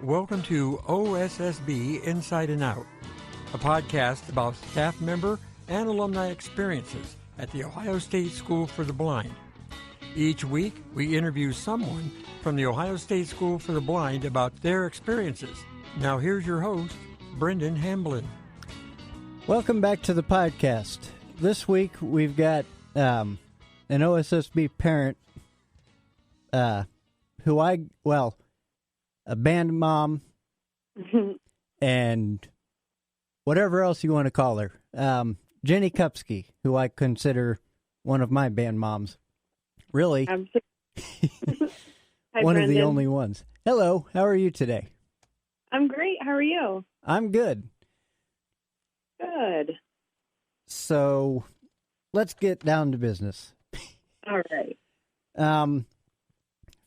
Welcome to OSSB Inside and Out, a podcast about staff member and alumni experiences at the Ohio State School for the Blind. Each week, we interview someone from the Ohio State School for the Blind about their experiences. Now here's your host, Brendan Hamblin. Welcome back to the podcast. This week, we've got an OSSB parent a band mom, and whatever else you want to call her. Jenni Kupsky, who I consider one of my band moms. Really. Hi, one Brendan. of the only ones. Hello, how are you today? I'm great. How are you? I'm good. Good. So, let's get down to business. All right.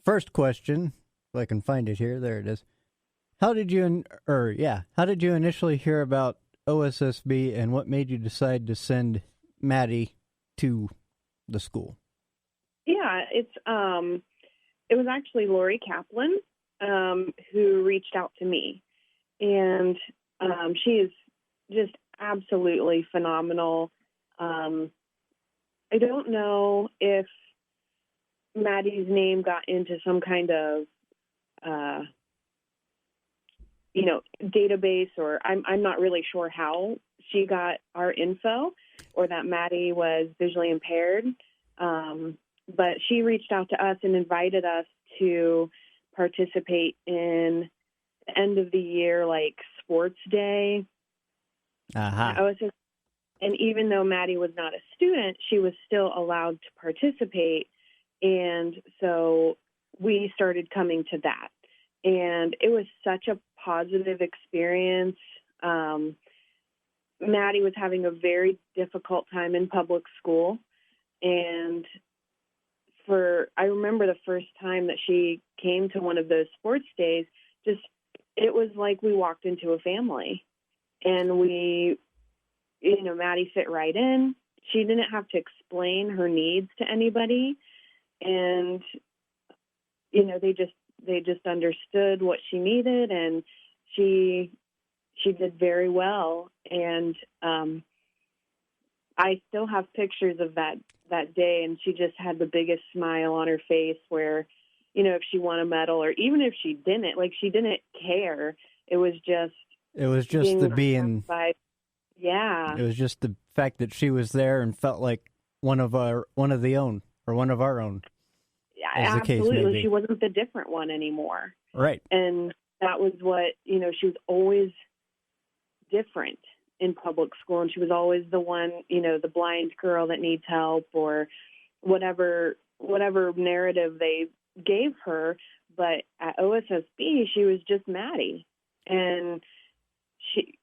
First question, if I can find it here. There it is. How did you initially hear about OSSB, and what made you decide to send Maddie to the school? Yeah, it was actually Lori Kaplan who reached out to me, and she is just absolutely phenomenal. I don't know if Maddie's name got into some kind of database, or I'm not really sure how she got our info, or that Maddie was visually impaired. But she reached out to us and invited us to participate in the end of the year, like, sports day. Uh-huh. And even though Maddie was not a student, she was still allowed to participate. And so we started coming to that. And it was such a positive experience. Maddie was having a very difficult time in public school. And I remember the first time that she came to one of those sports days, it was like we walked into a family. And Maddie fit right in. She didn't have to explain her needs to anybody. And, they just understood what she needed, and she did very well. And I still have pictures of that day, and she just had the biggest smile on her face where, if she won a medal, or even if she didn't, she didn't care. It was just Yeah. It was just the fact that she was there and felt like one of our own. As the case may Absolutely. be. She wasn't the different one anymore. Right. And that was what, she was always different in public school, and she was always the one, the blind girl that needs help, or whatever narrative they gave her. But at OSSB, she was just Maddie. And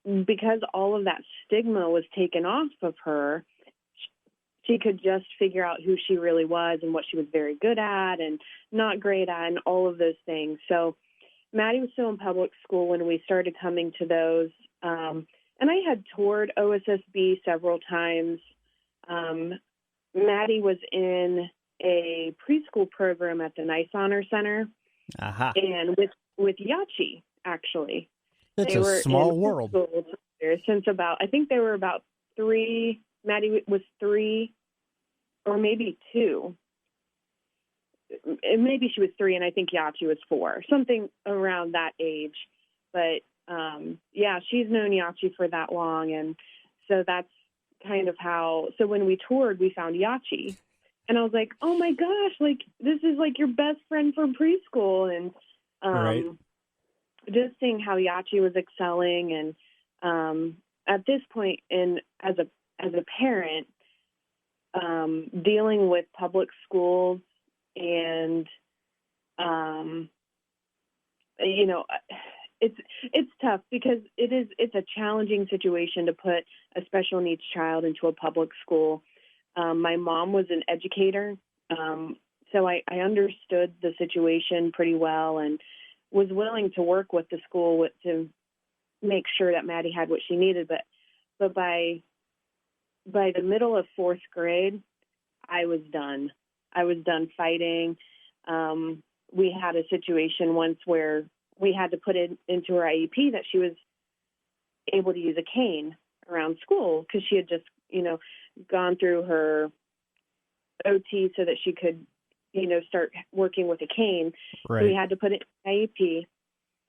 because all of that stigma was taken off of her, she could just figure out who she really was and what she was very good at and not great at, and all of those things. So Maddie was still in public school when we started coming to those. And I had toured OSSB several times. Maddie was in a preschool program at the Nice Honor Center. Uh-huh. And with Yachi, actually. It's a small world. Since I think they were about 3. Maddie was 3, or maybe 2. Maybe she was 3, and I think Yachi was 4, something around that age. But she's known Yachi for that long, and so that's kind of how. So when we toured, we found Yachi, and I was like, "Oh my gosh! This is your best friend from preschool." And right. Just seeing how Yachi was excelling, and at this point, as a parent, dealing with public schools, and it's tough because it's a challenging situation to put a special needs child into a public school. My mom was an educator, so I understood the situation pretty well, and was willing to work with the school to make sure that Maddie had what she needed. But by the middle of 4th grade, I was done. I was done fighting. We had a situation once where we had to put it into her IEP that she was able to use a cane around school because she had just, gone through her OT so that she could, start working with a cane. Right. So we had to put it in IEP,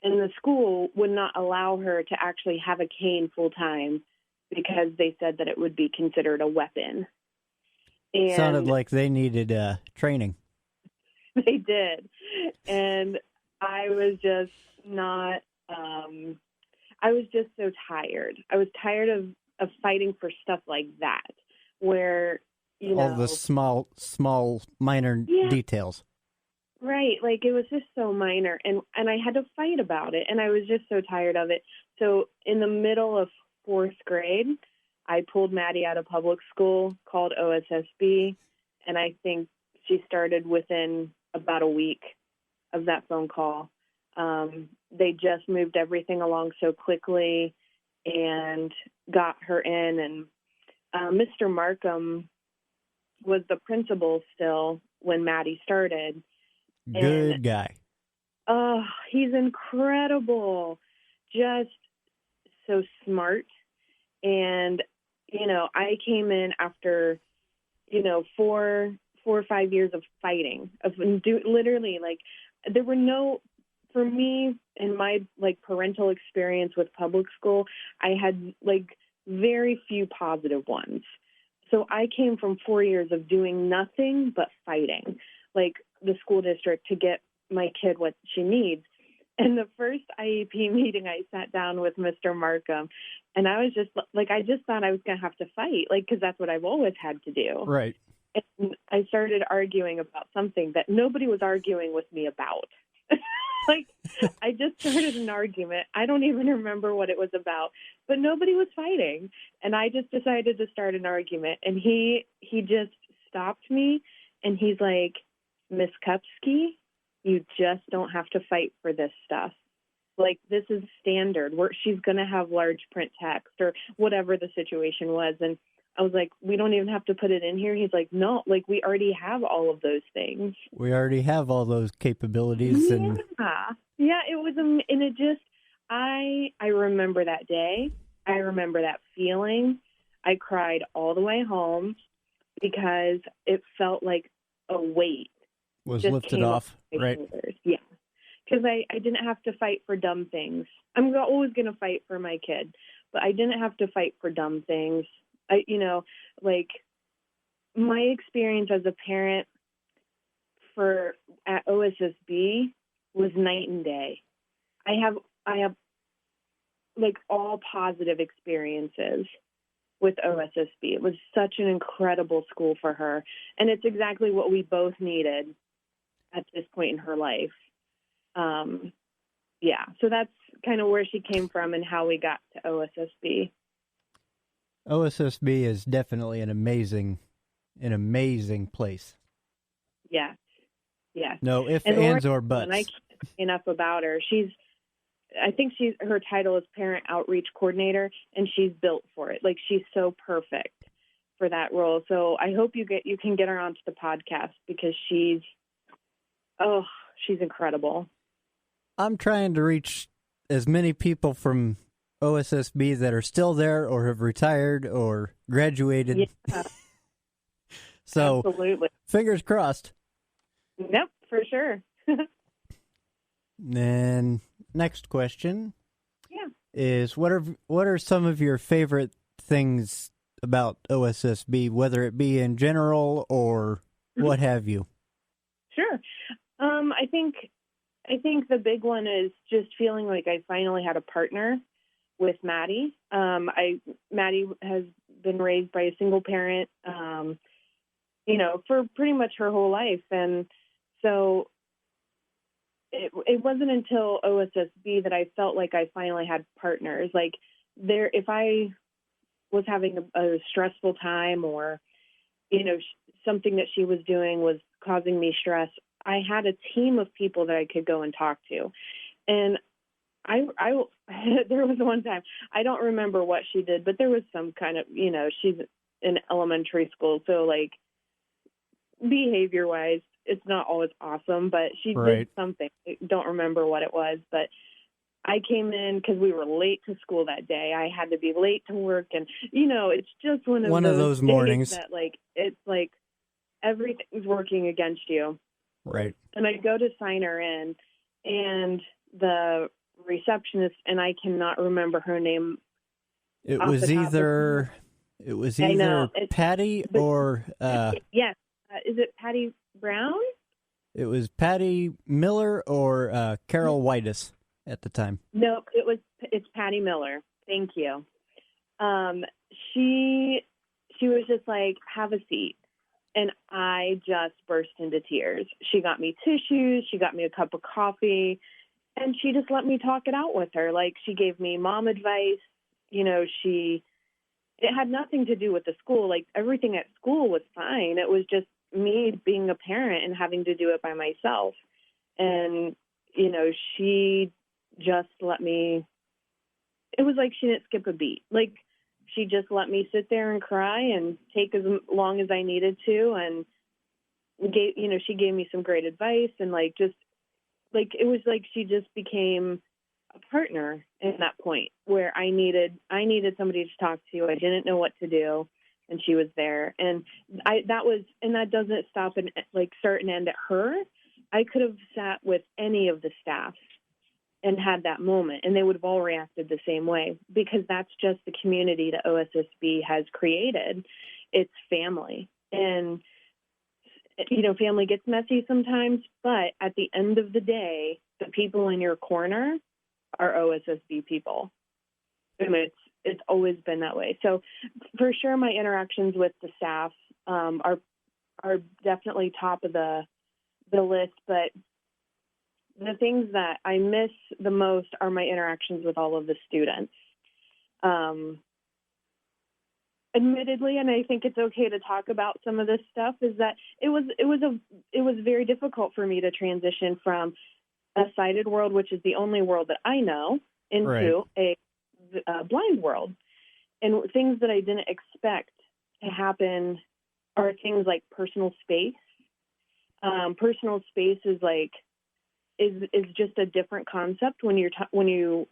and the school would not allow her to actually have a cane full time because they said that it would be considered a weapon. And sounded like they needed training. They did. And I was just not, I was just so tired. I was tired of fighting for stuff like that, where, all the small, minor details. Right. Like, it was just so minor, and I had to fight about it, and I was just so tired of it. So in the middle of 4th grade, I pulled Maddie out of public school, called OSSB, and I think she started within about a week of that phone call. They just moved everything along so quickly and got her in, and Mr. Markham was the principal still when Maddie started. Good guy. Oh, he's incredible. Just so smart. And, I came in after, 4 or 5 years of fighting, literally, like, there were no, for me, in my, like, parental experience with public school, I had, like, very few positive ones. So I came from 4 years of doing nothing but fighting, like the school district, to get my kid what she needs. And the first IEP meeting, I sat down with Mr. Markham, and I was just like, I just thought I was going to have to fight, like, because that's what I've always had to do. Right. And I started arguing about something that nobody was arguing with me about. Like, I just started an argument. I don't even remember what it was about, but nobody was fighting. And I just decided to start an argument. And he just stopped me, and he's like, Miss Kupsky, you just don't have to fight for this stuff. Like, this is standard. She's going to have large print text or whatever the situation was. And I was like, we don't even have to put it in here. He's like, no, like, we already have all of those things. We already have all those capabilities. And yeah, it was, and it just, I remember that day. I remember that feeling. I cried all the way home because it felt like a weight was just lifted came off, my right? shoulders. Yeah, because I didn't have to fight for dumb things. I'm always going to fight for my kid, but I didn't have to fight for dumb things. Like, my experience as a parent at OSSB was night and day. I have like all positive experiences with OSSB. It was such an incredible school for her, and it's exactly what we both needed at this point in her life. Yeah, so that's kind of where she came from and how we got to OSSB. OSSB is definitely an amazing place. Yeah. Yeah. No ifs, ands, or buts. I can't say enough about her. I think her title is Parent Outreach Coordinator, and she's built for it. Like, she's so perfect for that role. So I hope you can get her onto the podcast, because she's incredible. I'm trying to reach as many people from OSSB that are still there or have retired or graduated. Yeah. So, absolutely. Fingers crossed. Yep, for sure. And next question is, what are some of your favorite things about OSSB, whether it be in general or what have you? Sure. I think the big one is just feeling like I finally had a partner with Maddie. Maddie has been raised by a single parent, for pretty much her whole life. And so it wasn't until OSSB that I felt like I finally had partners. Like, if I was having a stressful time, or, something that she was doing was causing me stress, I had a team of people that I could go and talk to. And I there was one time, I don't remember what she did, but there was some kind of, she's in elementary school, so, like, behavior-wise, it's not always awesome, but she did something. I don't remember what it was, but I came in because we were late to school that day. I had to be late to work, and it's just one of those mornings that it's like everything's working against you. Right. And I go to sign her in, and the receptionist, and I cannot remember her name. It was either Patty or yes. Is it Patty Brown? It was Patty Miller or Carol Whitus at the time. No, it's Patty Miller. Thank you. She was just like, have a seat. And I just burst into tears. She got me tissues. She got me a cup of coffee. And she just let me talk it out with her. Like, she gave me mom advice. It had nothing to do with the school. Like, everything at school was fine. It was just me being a parent and having to do it by myself. And, she just let me, it was like she didn't skip a beat. Like, she just let me sit there and cry and take as long as I needed to. And she gave me some great advice, and it was like she just became a partner at that point where I needed somebody to talk to. I didn't know what to do, and she was there. And that doesn't stop and start and end at her. I could have sat with any of the staff and had that moment, and they would have all reacted the same way, because that's just the community that OSSB has created. It's family. And, family gets messy sometimes, but at the end of the day, the people in your corner are OSSB people. And it's always been that way. So for sure, my interactions with the staff are definitely top of the list, but the things that I miss the most are my interactions with all of the students. Admittedly, and I think it's okay to talk about some of this stuff, is that it was very difficult for me to transition from a sighted world, which is the only world that I know, into a blind world. And things that I didn't expect to happen are things like personal space. Personal space is just a different concept when you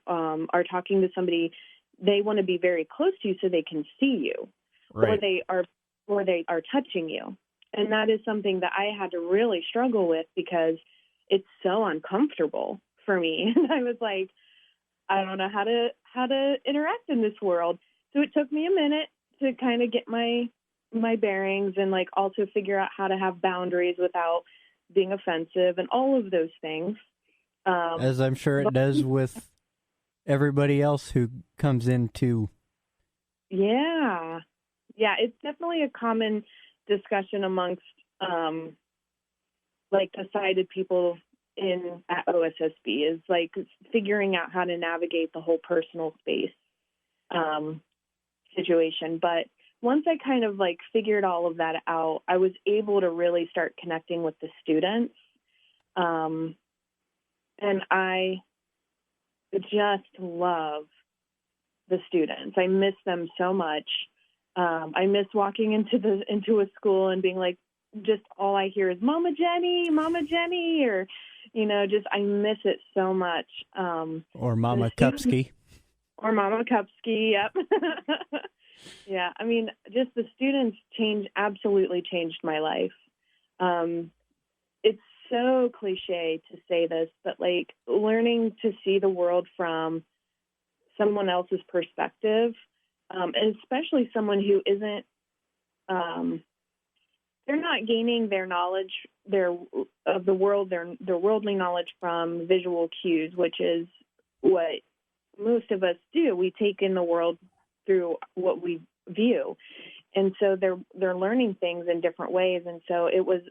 are talking to somebody. They want to be very close to you so they can see you, right. or they are touching you, and that is something that I had to really struggle with, because it's so uncomfortable for me. And I was like, I don't know how to interact in this world. So it took me a minute to kind of get my bearings, and also figure out how to have boundaries without being offensive and all of those things. As I'm sure it does with everybody else who comes into. Yeah, it's definitely a common discussion amongst the sighted people at OSSB, is figuring out how to navigate the whole personal space situation. But once I kind of figured all of that out, I was able to really start connecting with the students. And I just love the students. I miss them so much. I miss walking into a school and being just all I hear is Mama Jenni, or, I miss it so much. Or Mama Kupsky. Or Mama Kupsky, yep. Yeah, I mean, just the students absolutely changed my life. It's so cliche to say this, but learning to see the world from someone else's perspective, and especially someone who isn't, they're not gaining their knowledge of the world, their worldly knowledge from visual cues, which is what most of us do. We take in the world through what we view, and so they're learning things in different ways. And so it was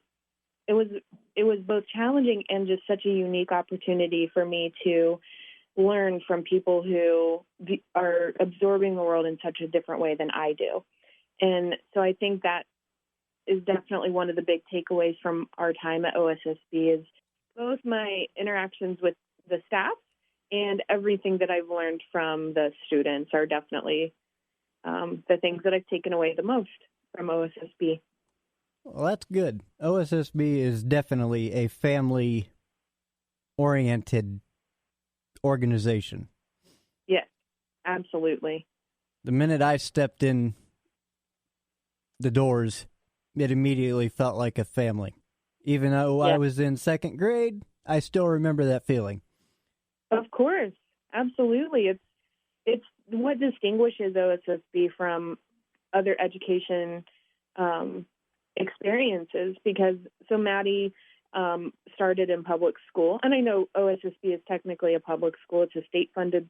both challenging and just such a unique opportunity for me to learn from people who are absorbing the world in such a different way than I do. And so I think that is definitely one of the big takeaways from our time at OSSB, is both my interactions with the staff and everything that I've learned from the students are definitely the things that I've taken away the most from OSSB. Well, that's good. OSSB is definitely a family-oriented organization. Yes, absolutely. The minute I stepped in the doors, it immediately felt like a family. Even though I was in second grade, I still remember that feeling. Of course, absolutely. It's what distinguishes OSSB from other education experiences, because so Maddie started in public school, and I know OSSB is technically a public school. It's a state-funded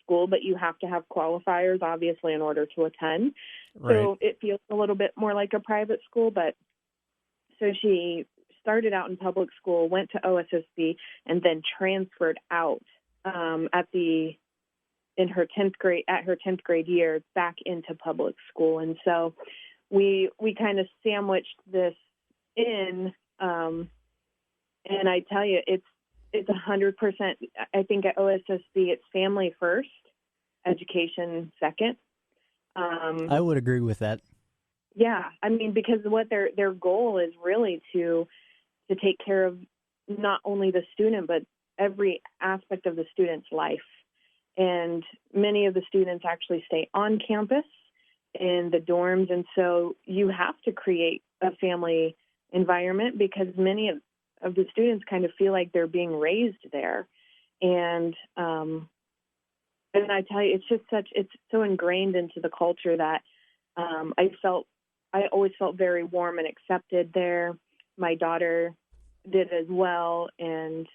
school, but you have to have qualifiers, obviously, in order to attend. Right. So it feels a little bit more like a private school, but so she started out in public school, went to OSSB, and then transferred out in her 10th grade year back into public school. And so we kind of sandwiched this in, and I tell you, it's 100%. I think at OSSB, it's family first, education second. I would agree with that. Yeah, I mean, because what their goal is really to take care of not only the student, but every aspect of the student's life. And many of the students actually stay on campus in the dorms, and so you have to create a family environment, because many of the students kind of feel like they're being raised there. And I tell you, it's so ingrained into the culture that I always felt very warm and accepted there. My daughter did as well. And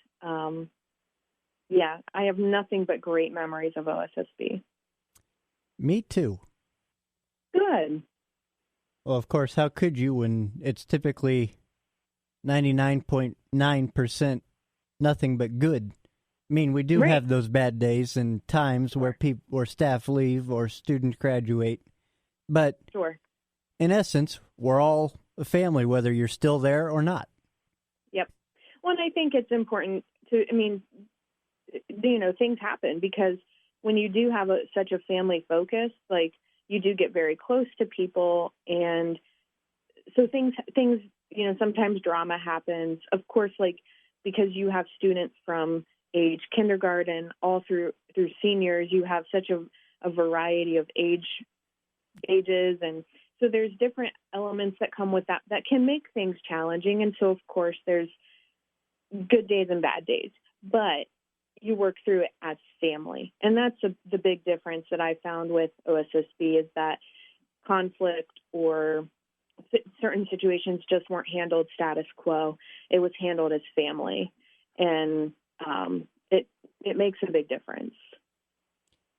I have nothing but great memories of OSSB. Me too. Good. Well, of course, how could you when it's typically 99.9% nothing but good? I mean, we do have those bad days and times where staff leave or students graduate, but in essence, we're all a family, whether you're still there or not. Yep. Well, and I think it's important things happen, because when you do have such a family focus, like, you do get very close to people, and so things, sometimes drama happens. Of course, like, because you have students from age kindergarten all through seniors, you have such a variety of ages, and so there's different elements that come with that can make things challenging. And so, of course, there's good days and bad days, but you work through it as family. And that's the big difference that I found with OSSB, is that conflict or certain situations just weren't handled status quo. It was handled as family. And it makes a big difference.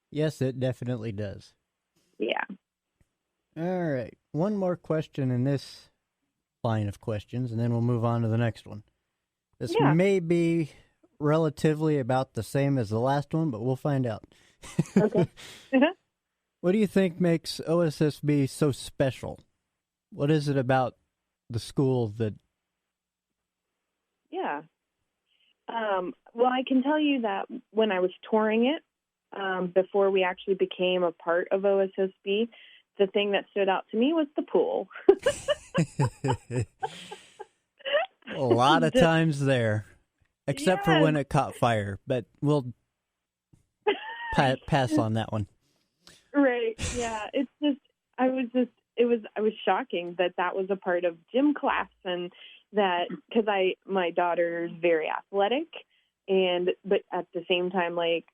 Yes, it definitely does. Yeah. All right. One more question in this line of questions, and then we'll move on to the next one. This may be relatively about the same as the last one, but we'll find out. Okay. What do you think makes OSSB so special? What is it about the school that... Yeah. Well, I can tell you that when I was touring it, before we actually became a part of OSSB, the thing that stood out to me was the pool. A lot of times there, except for when it caught fire, but we'll pass on that one. Right. Yeah. It was shocking that was a part of gym class, and that, because my daughter's very athletic, but at the same time, like,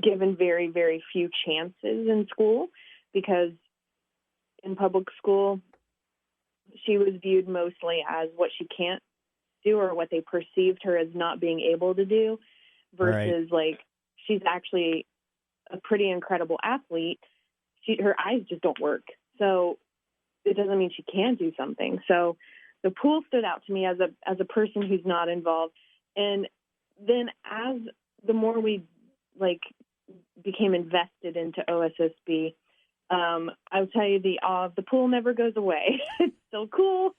given very, very few chances in school, because in public school, she was viewed mostly as what she can't do, or what they perceived her as not being able to do, versus like, she's actually a pretty incredible athlete. Her eyes just don't work. So it doesn't mean she can't do something. So the pool stood out to me as a person who's not involved. And then as the more we became invested into OSSB, I'll tell you, the pool never goes away. It's still cool.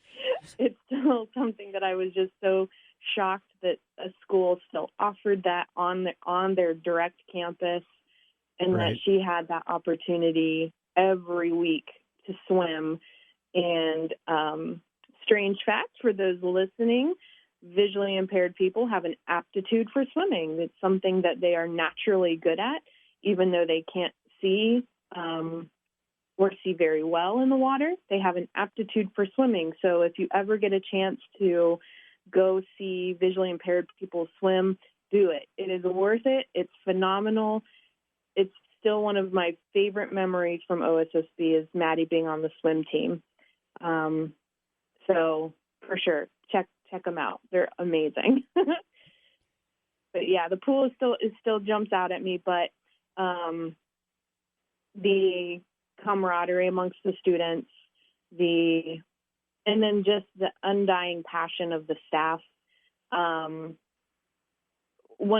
It's still something that I was just so shocked that a school still offered that on their direct campus, and that she had that opportunity every week to swim. And strange fact for those listening, visually impaired people have an aptitude for swimming. It's something that they are naturally good at, even though they can't see or see very well in the water. They have an aptitude for swimming. So if you ever get a chance to go see visually impaired people swim, do it. It is worth it. It's phenomenal. It's still one of my favorite memories from OSSB is Maddie being on the swim team. So for sure, check them out. They're amazing. But yeah, the pool is still jumps out at me, but the camaraderie amongst the students, and then just the undying passion of the staff. One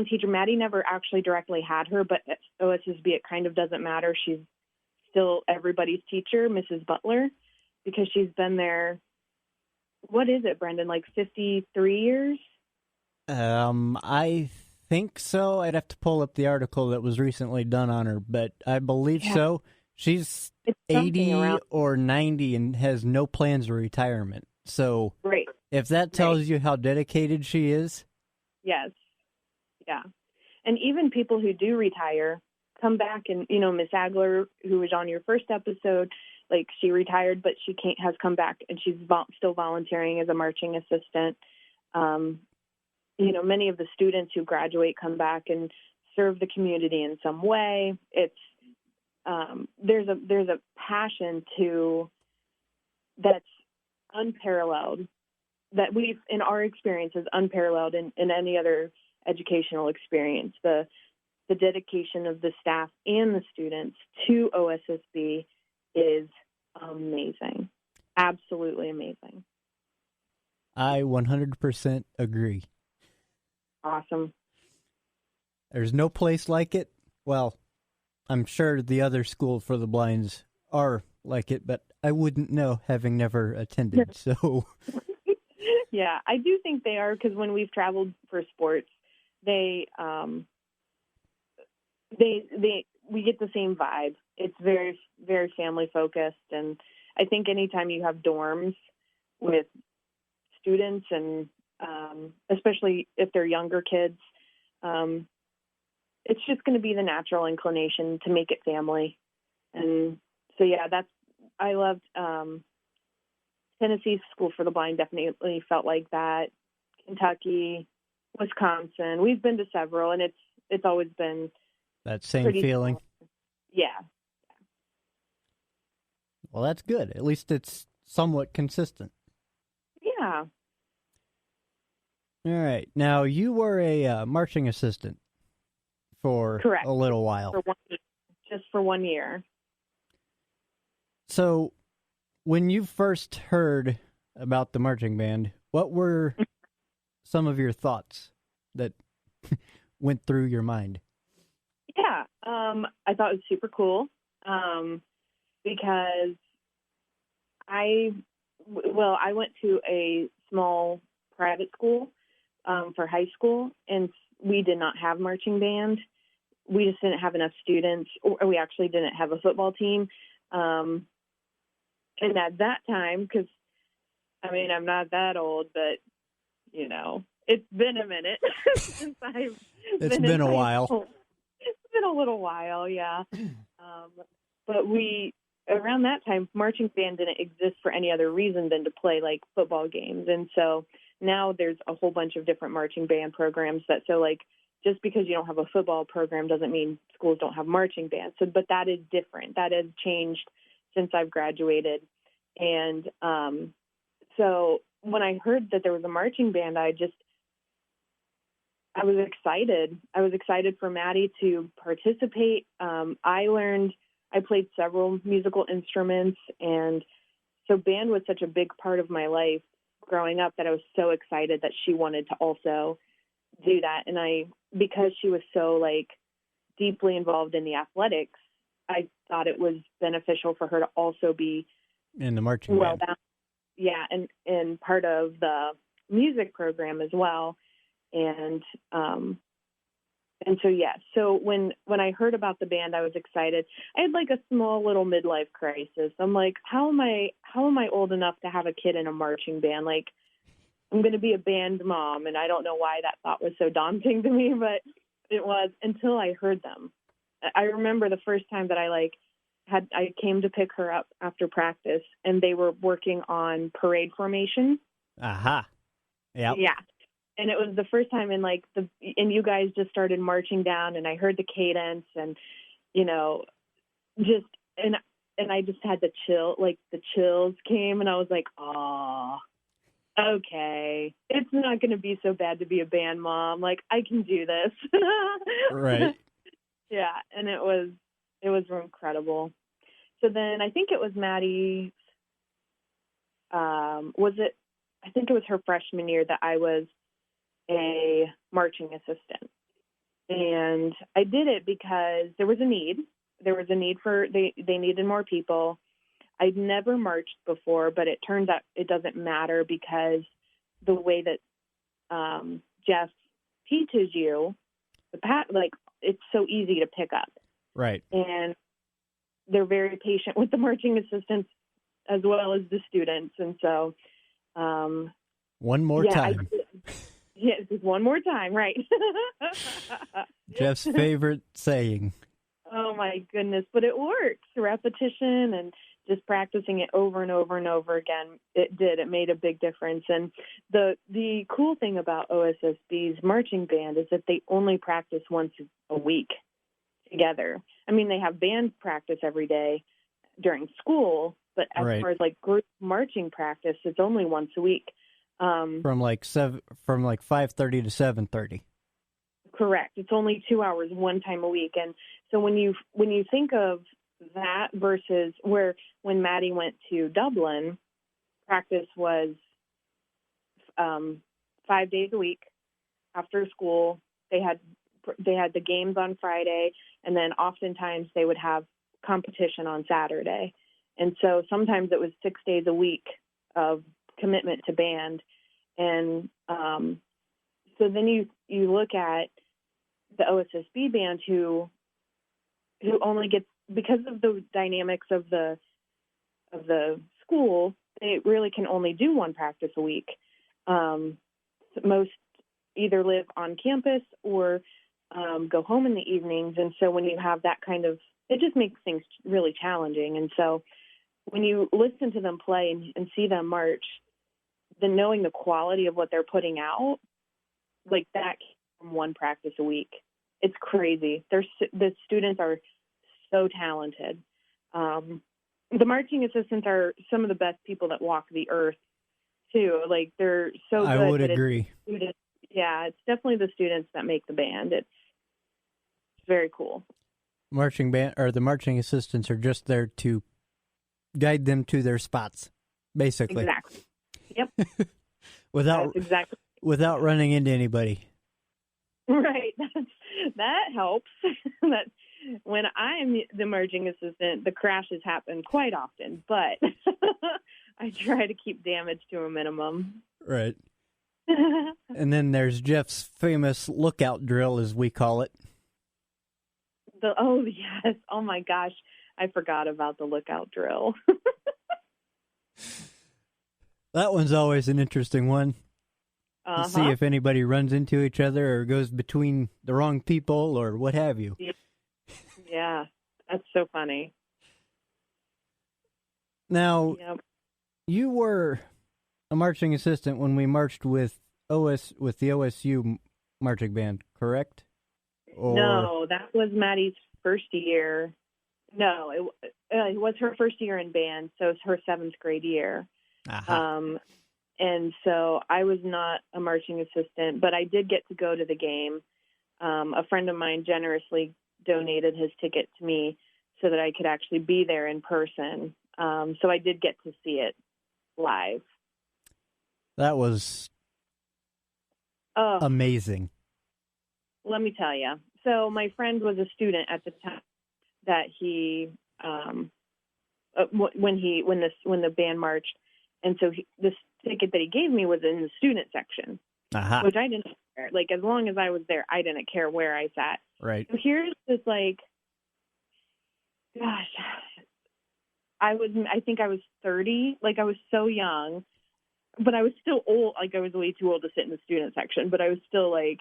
teacher, Maddie, never actually directly had her, but at OSSB it kind of doesn't matter. She's still everybody's teacher, Mrs. Butler, because she's been there. What is it, Brendan? Like 53 years? I think so. I'd have to pull up the article that was recently done on her, but I believe so. She's 80 or 90 and has no plans of retirement. So right. If that tells you how dedicated she is. Yes. Yeah. And even people who do retire come back and, Miss Agler, who was on your first episode, like she retired, but she has come back and she's still volunteering as a marching assistant. Many of the students who graduate come back and serve the community in some way. It's, there's a passion that's unparalleled, that we've, in our experience, is unparalleled in any other educational experience. The dedication of the staff and the students to OSSB is amazing. Absolutely amazing. I 100% agree. Awesome. There's no place like it. Well, I'm sure the other school for the blinds are like it, but I wouldn't know, having never attended. So, yeah, I do think they are, because when we've traveled for sports, we get the same vibe. It's very, very family focused, and I think anytime you have dorms with students, and especially if they're younger kids, it's just going to be the natural inclination to make it family. And so, yeah, I loved Tennessee's School for the Blind. Definitely felt like that. Kentucky, Wisconsin. We've been to several, and it's always been that same feeling. Yeah. Well, that's good. At least it's somewhat consistent. Yeah. All right. Now, you were a marching assistant for Correct. A little while. Just for 1 year. So, when you first heard about the marching band, what were some of your thoughts that went through your mind? Yeah, I thought it was super cool because I went to a small private school for high school, and we did not have marching band. We just didn't have enough students, or we actually didn't have a football team. And at that time, because, I'm not that old, but, it's been a minute since It's been a while. It's been a little while, yeah. But around that time, marching band didn't exist for any other reason than to play, like, football games. And so now there's a whole bunch of different marching band programs just because you don't have a football program doesn't mean schools don't have marching bands. So, but that is different. That has changed since I've graduated. And so when I heard that there was a marching band, I was excited. I was excited for Maddie to participate. I played several musical instruments, and so band was such a big part of my life growing up that I was so excited that she wanted to also do that. And because she was so deeply involved in the athletics, I thought it was beneficial for her to also be in the marching band. Yeah, and part of the music program as well. And so, yeah. So when I heard about the band, I was excited. I had a small little midlife crisis. I'm like, how am I old enough to have a kid in a marching band? I'm going to be a band mom. And I don't know why that thought was so daunting to me, but it was until I heard them. I remember the first time that I came to pick her up after practice, and they were working on parade formation. Aha. Yep. Yeah. And it was the first time and you guys just started marching down, and I heard the cadence, and, and I just had the chills came, and I was like, oh, okay. It's not going to be so bad to be a band mom. Like, I can do this. Right. Yeah. And it was incredible. So then I think it was Maddie, I think it was her freshman year that I was a marching assistant. And I did it because there was a need. There was a need they needed more people. I'd never marched before, but it turns out it doesn't matter because the way that Jeff teaches you, it's so easy to pick up. Right. And they're very patient with the marching assistants as well as the students. And so, one more time. Just one more time, right? Jeff's favorite saying. Oh my goodness, but it works. Repetition and just practicing it over and over and over again. It made a big difference. And the cool thing about OSSB's marching band is that they only practice once a week together. I mean, they have band practice every day during school, but as far as group marching practice, it's only once a week. From 5:30 to 7:30. Correct. It's only 2 hours, one time a week. And so when you think of that versus when Maddie went to Dublin, practice was 5 days a week after school. They had the games on Friday, and then oftentimes they would have competition on Saturday. And so sometimes it was 6 days a week of commitment to band. And so then you look at the OSSB band who only gets, because of the dynamics of the school, they really can only do one practice a week. Most either live on campus or go home in the evenings. And so when you have that it just makes things really challenging. And so when you listen to them play and see them march, then knowing the quality of what they're putting out, like that from one practice a week, it's crazy. The students are so talented. The marching assistants are some of the best people that walk the earth too. Like, they're so good. I would agree. It's definitely the students that make the band. It's very cool. Marching band or the marching assistants are just there to guide them to their spots, basically. Exactly. Yep. without running into anybody. Right. That helps. That when I'm the marching assistant, the crashes happen quite often, but I try to keep damage to a minimum. Right. And then there's Jeff's famous lookout drill, as we call it. Oh, yes. Oh, my gosh. I forgot about the lookout drill. That one's always an interesting one. To see if anybody runs into each other or goes between the wrong people or what have you. Yeah, that's so funny. Now, You were a marching assistant when we marched with the OSU marching band, correct? No, that was Maddie's first year. No, it was her first year in band, so it's her 7th grade year. And so I was not a marching assistant, but I did get to go to the game. A friend of mine generously donated his ticket to me so that I could actually be there in person. So I did get to see it live. That was amazing. Let me tell you. So my friend was a student at the time that he, when the band marched, and so this ticket that he gave me was in the student section, which I didn't care. Like, as long as I was there, I didn't care where I sat. Right. So here's this, I think I was 30. Like, I was so young. but I was still old. Like, I was way too old to sit in the student section, but I was still like,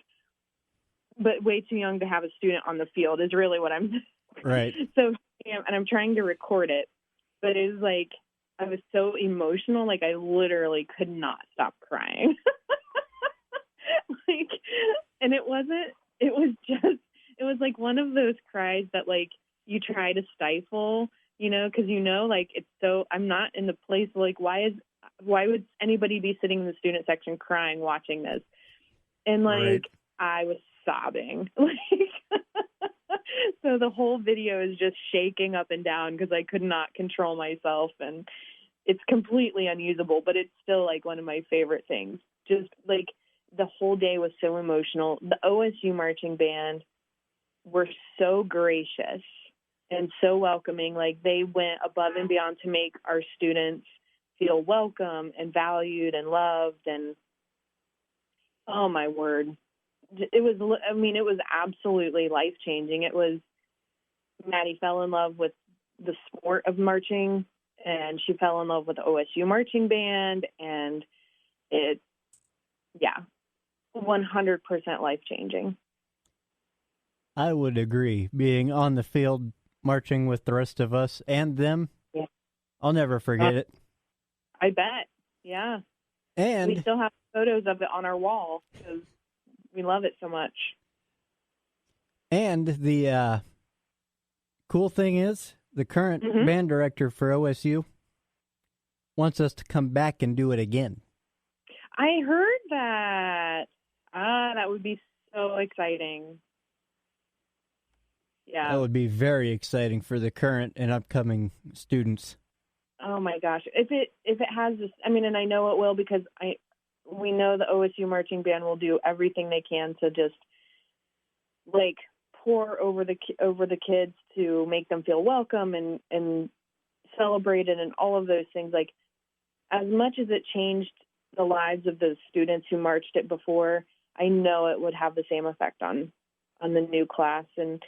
but way too young to have a student on the field is really what I'm. Right. So, and I'm trying to record it, but it was like, I was so emotional. Like, I literally could not stop crying. Like, and it was like one of those cries that like you try to stifle, because like it's so, I'm not in the place, like, why would anybody be sitting in the student section crying watching this? And like, right. I was sobbing. Like, so the whole video is just shaking up and down because I could not control myself, and it's completely unusable, but it's still like one of my favorite things. Just like, the whole day was so emotional. The OSU marching band were so gracious and so welcoming. Like, they went above and beyond to make our students feel welcome and valued and loved. And oh my word, it was absolutely life-changing. Maddie fell in love with the sport of marching, and she fell in love with the OSU marching band, and 100% life-changing. I would agree. Being on the field, marching with the rest of us and them, yeah. I'll never forget it. I bet. Yeah. And we still have photos of it on our wall because we love it so much. And the cool thing is, the current band director for OSU wants us to come back and do it again. I heard that. That would be so exciting. Yeah. That would be very exciting for the current and upcoming students. Oh my gosh. If it has this, and I know it will, because we know the OSU marching band will do everything they can to just like pour over the kids to make them feel welcome and celebrated and all of those things. Like, as much as it changed the lives of the students who marched it before, I know it would have the same effect on the new class. And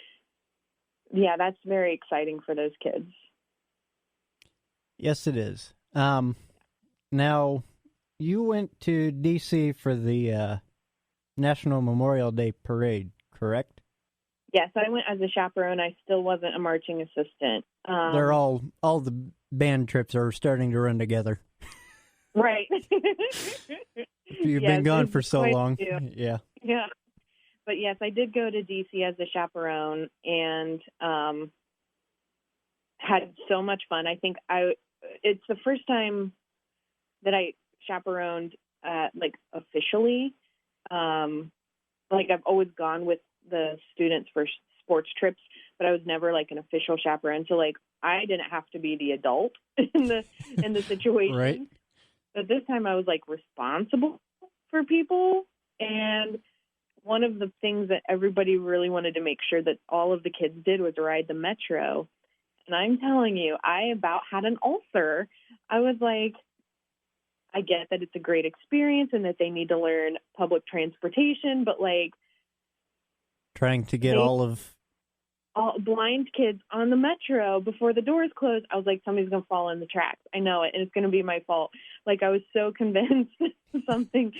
yeah, that's very exciting for those kids. Yes, it is. Now, you went to D.C. for the National Memorial Day Parade, correct? Yes, I went as a chaperone. I still wasn't a marching assistant. They're all the band trips are starting to run together. Right. You've been gone for so long. Yeah. Yeah. But yes, I did go to DC as a chaperone and had so much fun. I think it's the first time that I chaperoned like officially. Like, I've always gone with the students for sports trips, but I was never like an official chaperone. So like, I didn't have to be the adult in the situation. Right. But this time I was like responsible for people. And one of the things that everybody really wanted to make sure that all of the kids did was ride the metro. And I'm telling you, I about had an ulcer. I was like, I get that it's a great experience and that they need to learn public transportation, but like, trying to get all blind kids on the metro before the doors close, I was like, somebody's going to fall in the tracks. I know it, and it's going to be my fault. Like, I was so convinced something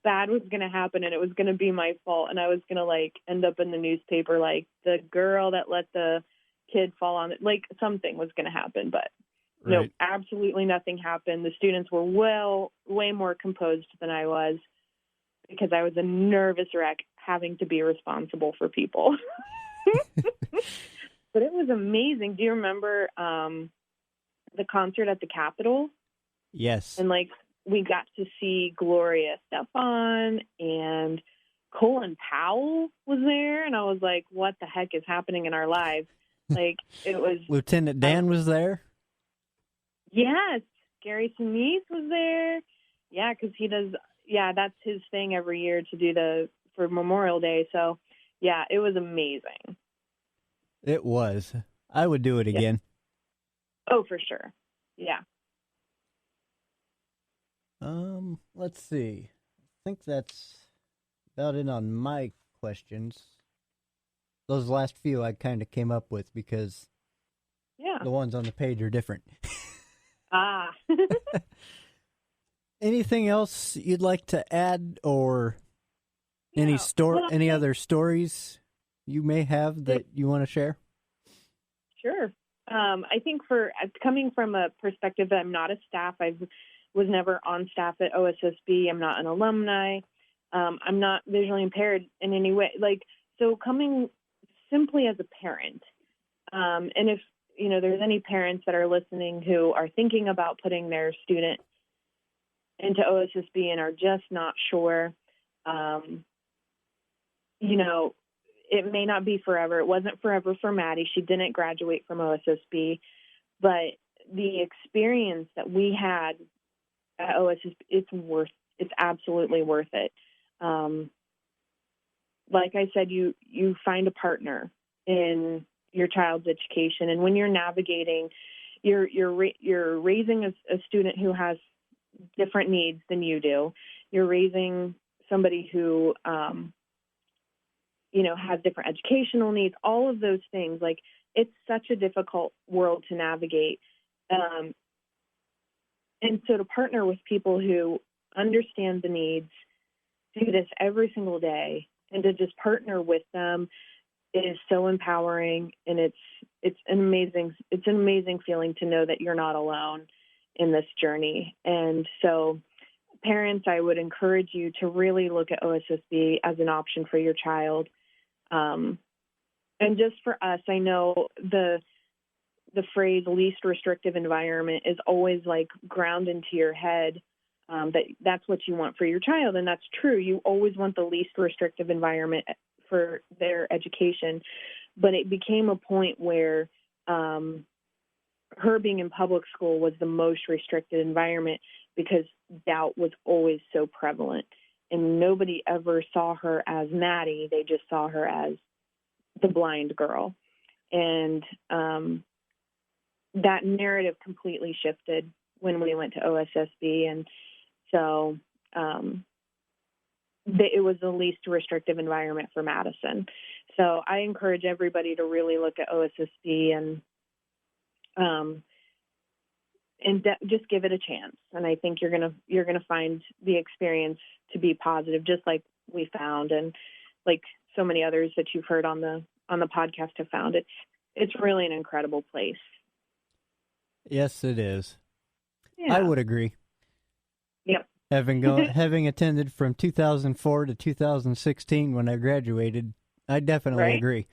bad was going to happen, and it was going to be my fault, and I was going to, like, end up in the newspaper, like, the girl that let the kid fall on it. Like, something was going to happen, but no, absolutely nothing happened. The students were way more composed than I was, because I was a nervous wreck having to be responsible for people. But it was amazing. Do you remember the concert at the Capitol? Yes. And like, we got to see Gloria Estefan, and Colin Powell was there, and I was like, what the heck is happening in our lives? Like, it was Lieutenant Dan was there. Yes, Gary Sinise was there. Yeah, because he does. Yeah, that's his thing every year to do for Memorial Day. So, yeah, it was amazing. It was. I would do it again. Oh, for sure. Yeah. Let's see. I think that's about it on my questions. Those last few I kind of came up with because the ones on the page are different. Ah. Anything else you'd like to add, or any Well, any other stories you may have that you want to share? Sure. I think for coming from a perspective that I'm not a staff, I was never on staff at OSSB. I'm not an alumni. I'm not visually impaired in any way. So coming simply as a parent, and if there's any parents that are listening who are thinking about putting their student into OSSB and are just not sure, it may not be forever. It wasn't forever for Maddie. She didn't graduate from OSSB, but the experience that we had at OSSB, it's absolutely worth it. Like I said, you find a partner in your child's education, and when you're navigating, you're raising a student who has different needs than you do. You're raising somebody who has different educational needs, all of those things. It's such a difficult world to navigate. And so to partner with people who understand the needs, do this every single day, and to just partner with them is so empowering. And it's an amazing feeling to know that you're not alone in this journey. And so parents, I would encourage you to really look at OSSB as an option for your child. And just for us, I know the phrase least restrictive environment is always ground into your head, that's what you want for your child. And that's true. You always want the least restrictive environment for their education. But it became a point where her being in public school was the most restricted environment because doubt was always so prevalent. And nobody ever saw her as Maddie. They just saw her as the blind girl. And that narrative completely shifted when we went to OSSB. And so it was the least restrictive environment for Madison. So I encourage everybody to really look at OSSB and just give it a chance. And I think you're gonna find the experience to be positive, just like we found, and like so many others that you've heard on the podcast have found. It's really an incredible place. Yes, it is. Yeah. I would agree. Yep. Having attended from 2004 to 2016 when I graduated, I definitely agree.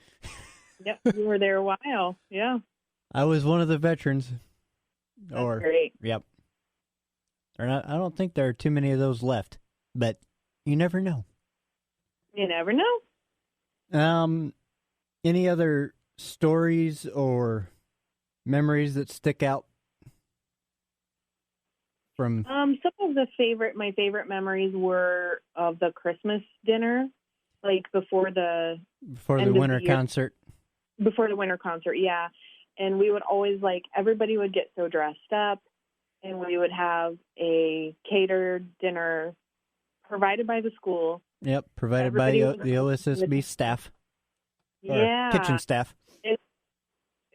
Yep, you were there a while. Yeah. I was one of the veterans. That's great. Yep. I don't think there are too many of those left, but you never know. You never know. Any other stories or memories that stick out from? Some of my favorite memories were of the Christmas dinner, like before the winter concert. Before the winter concert, yeah. And we would always everybody would get so dressed up, and we would have a catered dinner provided by the school. Yep, provided by the OSSB staff. Yeah. Kitchen staff. It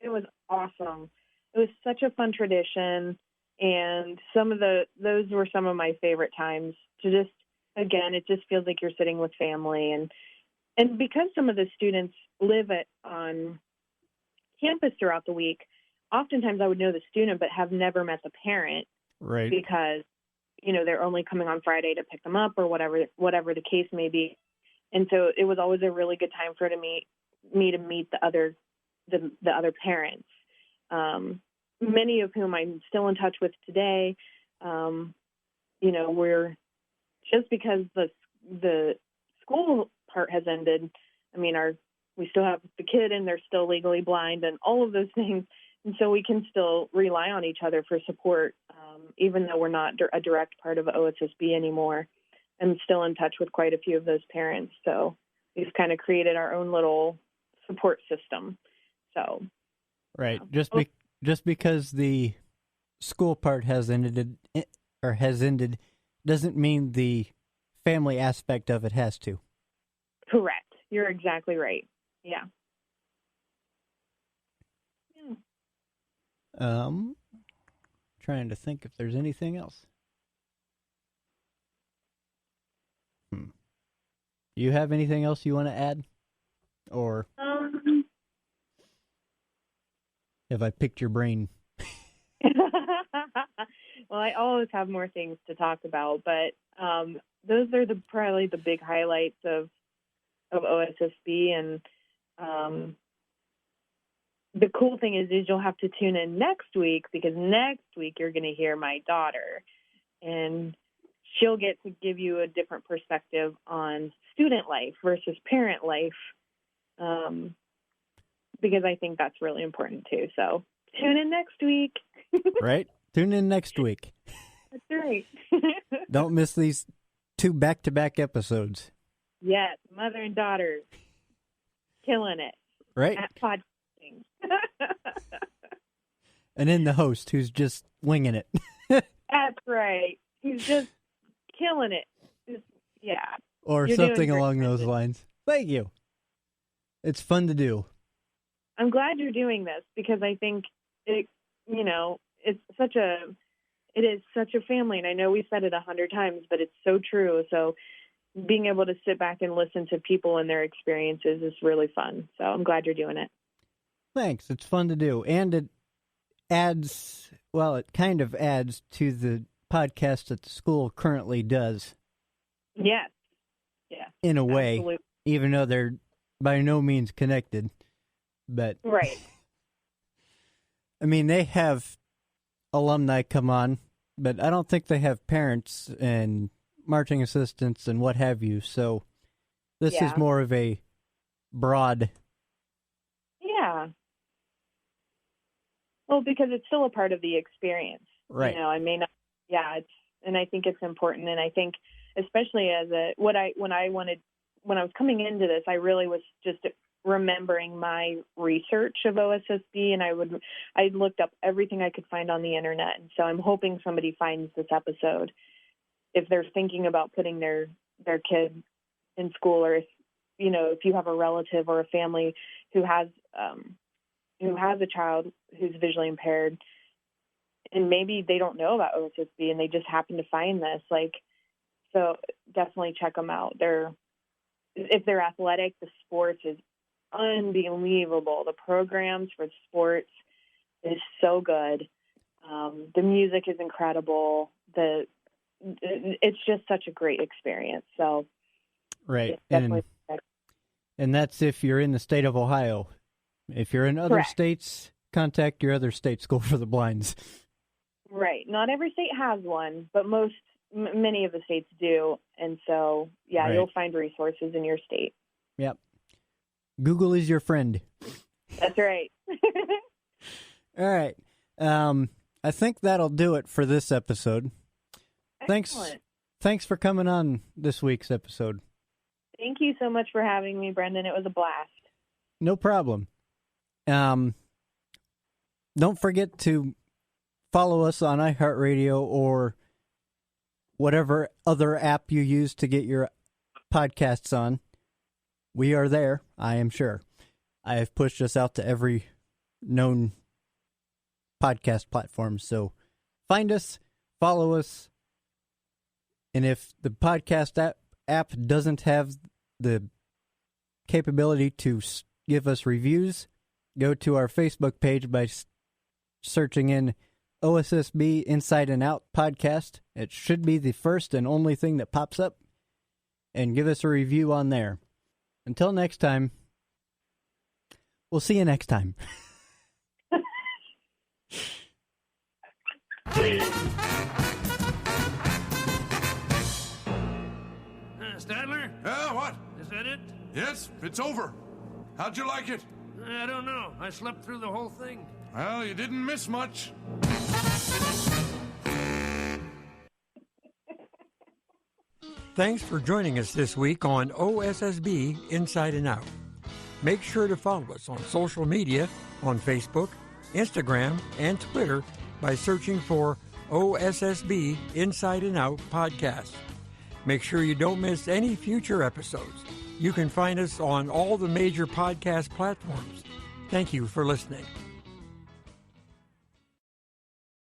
was awesome. It was such a fun tradition, and those were some of my favorite times to just, again, it just feels like you're sitting with family. And because some of the students live on campus throughout the week, oftentimes I would know the student but have never met the parent. Right. Because, they're only coming on Friday to pick them up or whatever the case may be. And so it was always a really good time for me to meet the other parents, many of whom I'm still in touch with today. We're just because the school part has ended. I mean, we still have the kid and they're still legally blind and all of those things. And so we can still rely on each other for support, even though we're not a direct part of OSSB anymore. I'm still in touch with quite a few of those parents. So we've kind of created our own little support system. So, right. Just because the school part has ended doesn't mean the family aspect of it has to. Correct. You're exactly right. Yeah. Trying to think if there's anything else. You have anything else you want to add? Or have I picked your brain? Well, I always have more things to talk about, but those are probably the big highlights of OSSB. And the cool thing is you'll have to tune in next week, because next week you're going to hear my daughter, and she'll get to give you a different perspective on student life versus parent life, because I think that's really important too. So tune in next week. Right? Tune in next week. That's right. Don't miss these 2 back-to-back episodes. Yes, mother and daughter. Killing it. Right? At podcasting. And then the host, who's just winging it. That's right. He's just killing it. Yeah. Or You're something doing great, along those Brendan. lines. Thank you. It's fun to do. I'm glad you're doing this, because I think it is such a family, and I know we've said it 100 times, but it's so true. So being able to sit back and listen to people and their experiences is really fun. So I'm glad you're doing it. Thanks. It's fun to do. And it kind of adds to the podcast that the school currently does. Yes. Yeah. In a way, absolutely. even though they're by no means connected. But right. I mean, they have alumni come on, but I don't think they have parents and marching assistants and what have you. So this is more of a broad. Yeah. Well, because it's still a part of the experience. Right. I may not. Yeah. And I think it's important. And I think, especially when I was coming into this, I really was just remembering my research of OSSB, and I looked up everything I could find on the internet. And so I'm hoping somebody finds this episode if they're thinking about putting their kid in school, or if you have a relative or a family who has a child who's visually impaired, and maybe they don't know about OSSB and they just happen to find this. So definitely check them out. If they're athletic, the sports is unbelievable. The programs for sports is so good. The music is incredible. It's just such a great experience. So right. Definitely. And that's if you're in the state of Ohio. If you're in other Correct. states, contact your other state school for the blinds. Right. Not every state has one, but many of the states do. And so, Right. You'll find resources in your state. Yep. Google is your friend. That's right. All right. I think that'll do it for this episode. Excellent. Thanks for coming on this week's episode. Thank you so much for having me, Brendan. It was a blast. No problem. Don't forget to follow us on iHeartRadio or whatever other app you use to get your podcasts on. We are there, I am sure. I have pushed us out to every known podcast platform. So find us, follow us, and if the podcast app doesn't have the capability to give us reviews, go to our Facebook page by searching in OSSB Inside and Out Podcast. It should be the first and only thing that pops up, and give us a review on there. Until next time, we'll see you next time. Stadler? What? Is that it? Yes, it's over. How'd you like it? I don't know. I slept through the whole thing. Well, you didn't miss much. Thanks for joining us this week on OSSB Inside and Out. Make sure to follow us on social media on Facebook, Instagram, and Twitter by searching for OSSB Inside and Out Podcast. Make sure you don't miss any future episodes. You can find us on all the major podcast platforms. Thank you for listening.